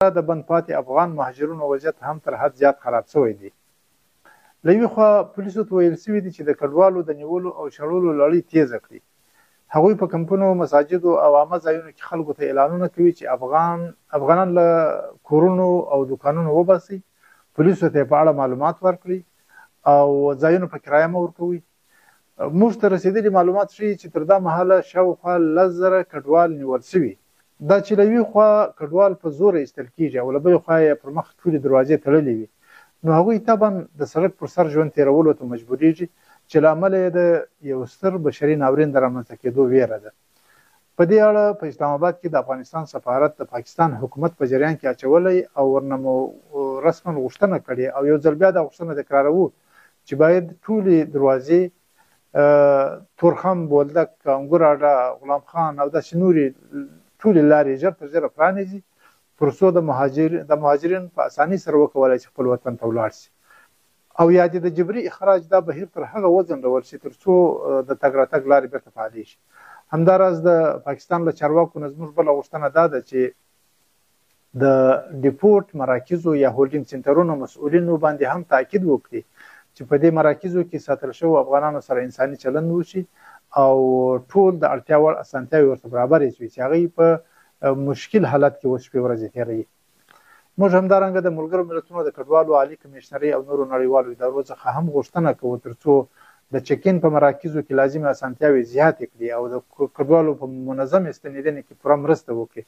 د بند پاتې افغان مهاجرونو وضعیت هم تر حد زیات خراب شوی دی. له یوې خوا پولیسو ته ویل شوي دي چې د کډوالو د نیولو او شړلو لړۍ تیزه کړي. هغوی په کمپونو، مساجدو او عامه ځایونو کې خلکو ته اعلانونه کوي چې افغانان له کورونو او دوکانونو وباسي، پولیسو ته په اړه معلومات ورکړي او ځایونه په کرایه مه ورکوي. موږ ته رسېدلي معلومات ښیي چې تر دا مهاله شاوخوا 10,000 کډوال نیول شوي. دا چې له یوې خوا کډوال په زوره ایستل کېږي او له بلې خوا یې پر مخ ټولې دروازې تړلې وي، نو هغوی طبعا د سړک پر سر ژوند تېرولو ته مجبورېږي چې له امله یې د یو ستر بشري ناورین د رامنځته کېدو ویره ده. په دې اړه په اسلام آباد کې د افغانستان سفارت د پاکستان حکومت په جریان کې اچولی او ورنه مو رسما غوښتنه کړې او یو ځل بیا دا غوښتنه تکراروو چې باید ټولې دروازې تورخم، بولدک، انګور اډه، غلام خان او داسې نورې ټولې لارې ژر تر ژره پرانیزي تر څو د مهاجرین په اسانۍ سره وکولی چې خپل وطن ته ولاړ شي، او یا د جبري اخراج دا بهیر تر هغه وځنډول شي تر څو د تګ راتګ لارې بیرته فعالې شي. همداراز د پاکستان له چارواکو نه زموږ بله غوښتنه دا ده چې د ډیپورټ مراکزو یا هولډینګ سنټرونو مسؤلینو باندې هم تاکید وکړي چې په دې مراکزو کې ساتل شوو افغانانو سره انساني چلند وشي او ټول د اړتیا وړ اسانتیاوې ورته برابرې شوي چې هغوی په مشکل حالت کې اوس شپې ورځې تېروي. موږ همدارنګه د ملګرو ملتونو د کډوالو عالي کمیشنرۍ او نورو نړیوالو ادارو څخه هم غوښتنه کوو تر څو د چکین په مراکزو کې لازمې اسانتیاوې زیاتې کړي او د کډوالو په منظم استنیدنې کې پوره مرسته وکړي.